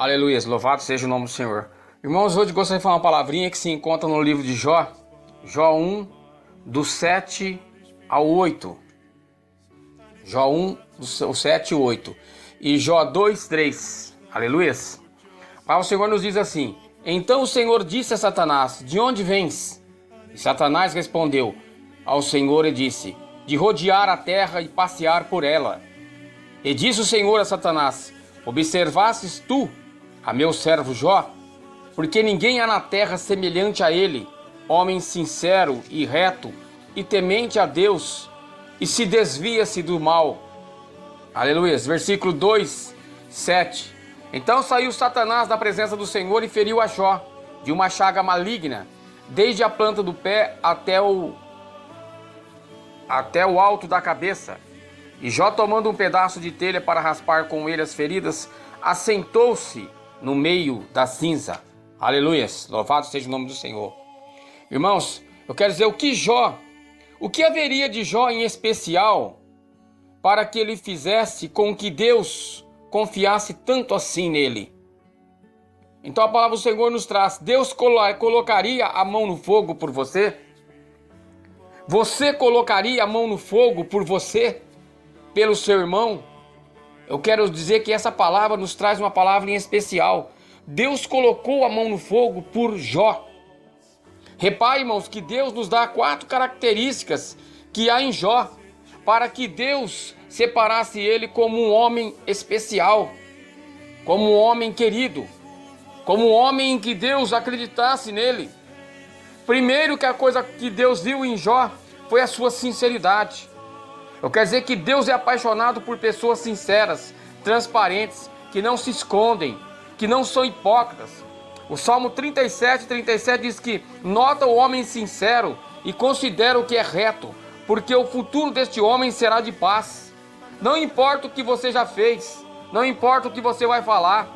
Aleluia, louvado seja o nome do Senhor. Irmãos, hoje gostaria de falar uma palavrinha que se encontra no livro de Jó, Jó 1, do 7 ao 8. Jó 1, do 7 e 8. E Jó 2, 3. Aleluia. Mas o Senhor nos diz assim: então o Senhor disse a Satanás: de onde vens? E Satanás respondeu ao Senhor e disse: de rodear a terra e passear por ela. E disse o Senhor a Satanás: observastes tu a meu servo Jó? Porque ninguém há na terra semelhante a ele, homem sincero e reto, e temente a Deus, e se desvia-se do mal. Aleluia. Versículo 2, 7. Então saiu Satanás da presença do Senhor e feriu a Jó de uma chaga maligna, desde a planta do pé até o alto da cabeça. E Jó, tomando um pedaço de telha para raspar com ele as feridas, assentou-se no meio da cinza. Aleluias, louvado seja o nome do Senhor. Irmãos, eu quero dizer o que haveria de Jó em especial para que ele fizesse com que Deus confiasse tanto assim nele? Então a palavra do Senhor nos traz: Deus colocaria a mão no fogo por você? Você colocaria a mão no fogo por você? Pelo seu irmão? Eu quero dizer que essa palavra nos traz uma palavra em especial. Deus colocou a mão no fogo por Jó. Repare, irmãos, que Deus nos dá 4 características que há em Jó, para que Deus separasse ele como um homem especial, como um homem querido, como um homem em que Deus acreditasse nele. Primeiro, que a coisa que Deus viu em Jó foi a sua sinceridade. Eu quero dizer que Deus é apaixonado por pessoas sinceras, transparentes, que não se escondem, que não são hipócritas. O Salmo 37 diz que nota o homem sincero e considera o que é reto, porque o futuro deste homem será de paz. Não importa o que você já fez, não importa o que você vai falar.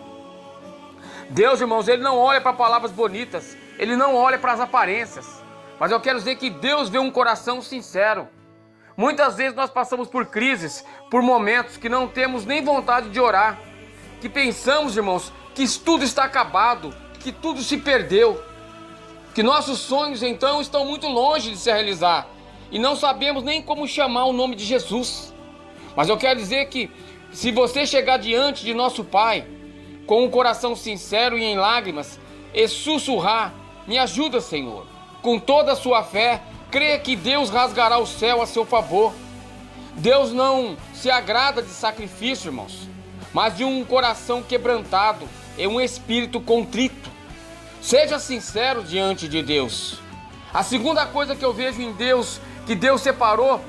Deus, irmãos, ele não olha para palavras bonitas, ele não olha para as aparências, mas eu quero dizer que Deus vê um coração sincero. Muitas vezes nós passamos por crises, por momentos que não temos nem vontade de orar, que pensamos, irmãos, que tudo está acabado, que tudo se perdeu, que nossos sonhos então estão muito longe de se realizar e não sabemos nem como chamar o nome de Jesus. Mas eu quero dizer que se você chegar diante de nosso Pai com um coração sincero e em lágrimas e sussurrar: me ajuda, Senhor, com toda a sua fé, creia que Deus rasgará o céu a seu favor. Deus não se agrada de sacrifício, irmãos, mas de um coração quebrantado e um espírito contrito. Seja sincero diante de Deus. A segunda coisa que eu vejo em Deus, que Deus separou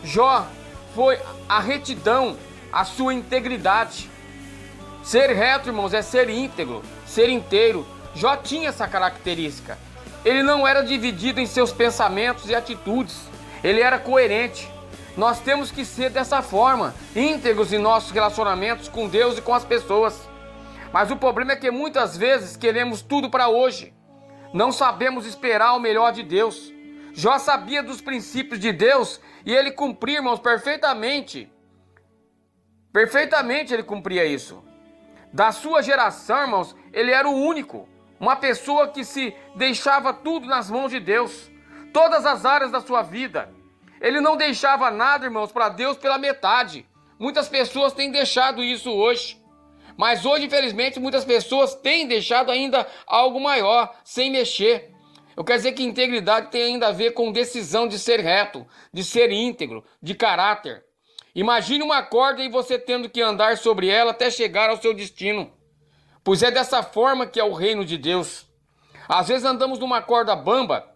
Jó, foi a retidão, a sua integridade. Ser reto, irmãos, é ser íntegro, ser inteiro. Jó tinha essa característica. Ele não era dividido em seus pensamentos e atitudes. Ele era coerente. Nós temos que ser dessa forma, íntegros em nossos relacionamentos com Deus e com as pessoas. Mas o problema é que muitas vezes queremos tudo para hoje. Não sabemos esperar o melhor de Deus. Jó sabia dos princípios de Deus e ele cumpria, irmãos, perfeitamente. Perfeitamente ele cumpria isso. Da sua geração, irmãos, ele era o único. Uma pessoa que se deixava tudo nas mãos de Deus. Todas as áreas da sua vida. Ele não deixava nada, irmãos, para Deus pela metade. Muitas pessoas têm deixado isso hoje. Mas hoje, infelizmente, muitas pessoas têm deixado ainda algo maior, sem mexer. Eu quero dizer que integridade tem ainda a ver com decisão de ser reto, de ser íntegro, de caráter. Imagine uma corda e você tendo que andar sobre ela até chegar ao seu destino. Pois é dessa forma que é o reino de Deus. Às vezes andamos numa corda bamba,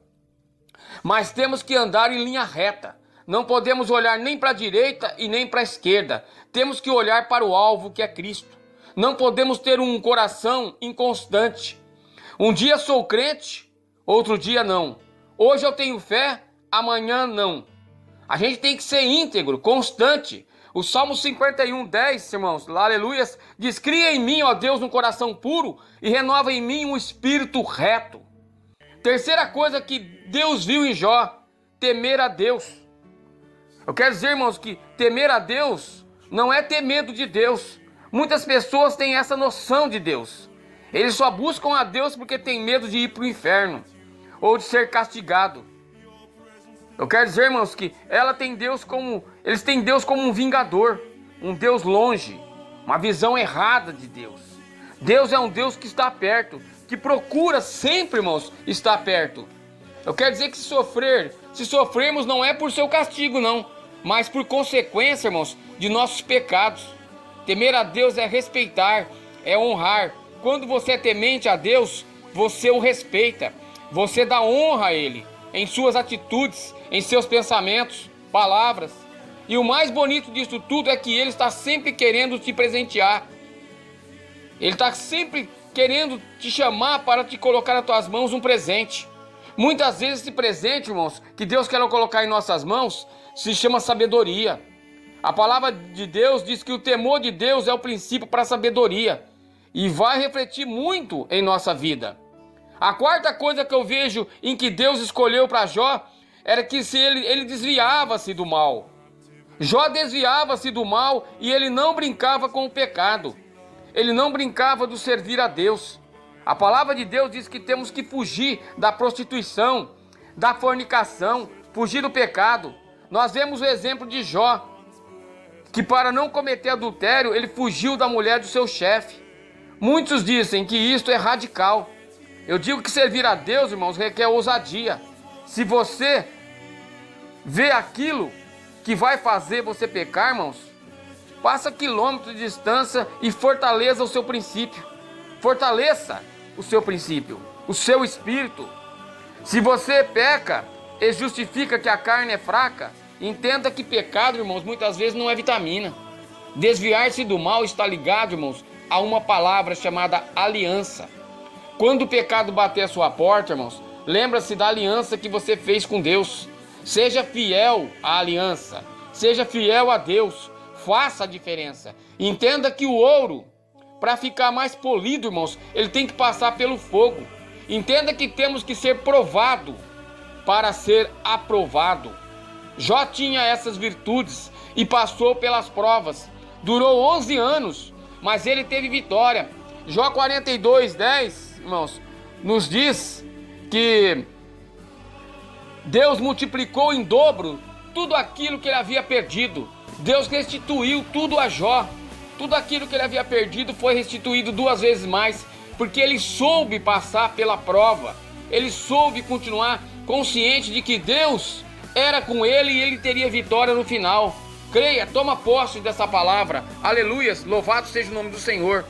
mas temos que andar em linha reta. Não podemos olhar nem para a direita e nem para a esquerda. Temos que olhar para o alvo, que é Cristo. Não podemos ter um coração inconstante. Um dia sou crente, outro dia não. Hoje eu tenho fé, amanhã não. A gente tem que ser íntegro, constante. O Salmo 51:10, irmãos, aleluias, diz: cria em mim, ó Deus, um coração puro e renova em mim um espírito reto. Terceira coisa que Deus viu em Jó: temer a Deus. Eu quero dizer, irmãos, que temer a Deus não é ter medo de Deus. Muitas pessoas têm essa noção de Deus. Eles só buscam a Deus porque têm medo de ir para o inferno ou de ser castigado. Eu quero dizer, irmãos, que eles têm Deus como um vingador, um Deus longe, uma visão errada de Deus. Deus é um Deus que está perto, que procura sempre, irmãos, estar perto. Eu quero dizer que se sofrermos não é por seu castigo, não, mas por consequência, irmãos, de nossos pecados. Temer a Deus é respeitar, é honrar. Quando você é temente a Deus, você o respeita, você dá honra a Ele, em suas atitudes, em seus pensamentos, palavras. E o mais bonito disso tudo é que Ele está sempre querendo te presentear. Ele está sempre querendo te chamar para te colocar nas tuas mãos um presente. Muitas vezes esse presente, irmãos, que Deus quer colocar em nossas mãos, se chama sabedoria. A palavra de Deus diz que o temor de Deus é o princípio para a sabedoria e vai refletir muito em nossa vida. A quarta coisa que eu vejo em que Deus escolheu para Jó era que ele desviava-se do mal. Jó desviava-se do mal e ele não brincava com o pecado. Ele não brincava do servir a Deus. A palavra de Deus diz que temos que fugir da prostituição, da fornicação, fugir do pecado. Nós vemos o exemplo de Jó, que para não cometer adultério, ele fugiu da mulher do seu chefe. Muitos dizem que isto é radical. Eu digo que servir a Deus, irmãos, requer ousadia. Se você vê aquilo que vai fazer você pecar, irmãos, passa quilômetros de distância e fortaleça o seu princípio. Fortaleça o seu princípio, o seu espírito. Se você peca e justifica que a carne é fraca, entenda que pecado, irmãos, muitas vezes não é vitamina. Desviar-se do mal está ligado, irmãos, a uma palavra chamada aliança. Quando o pecado bater a sua porta, irmãos, lembra-se da aliança que você fez com Deus. Seja fiel à aliança, seja fiel a Deus, faça a diferença. Entenda que o ouro, para ficar mais polido, irmãos, ele tem que passar pelo fogo. Entenda que temos que ser provado para ser aprovado. Jó tinha essas virtudes e passou pelas provas. Durou 11 anos, mas ele teve vitória. Jó 42:10, irmãos, nos diz que Deus multiplicou em dobro tudo aquilo que ele havia perdido. Deus restituiu tudo a Jó. Tudo aquilo que ele havia perdido foi restituído 2 vezes mais, porque ele soube passar pela prova. Ele soube continuar consciente de que Deus era com ele e ele teria vitória no final. Creia, toma posse dessa palavra. Aleluias, louvado seja o nome do Senhor.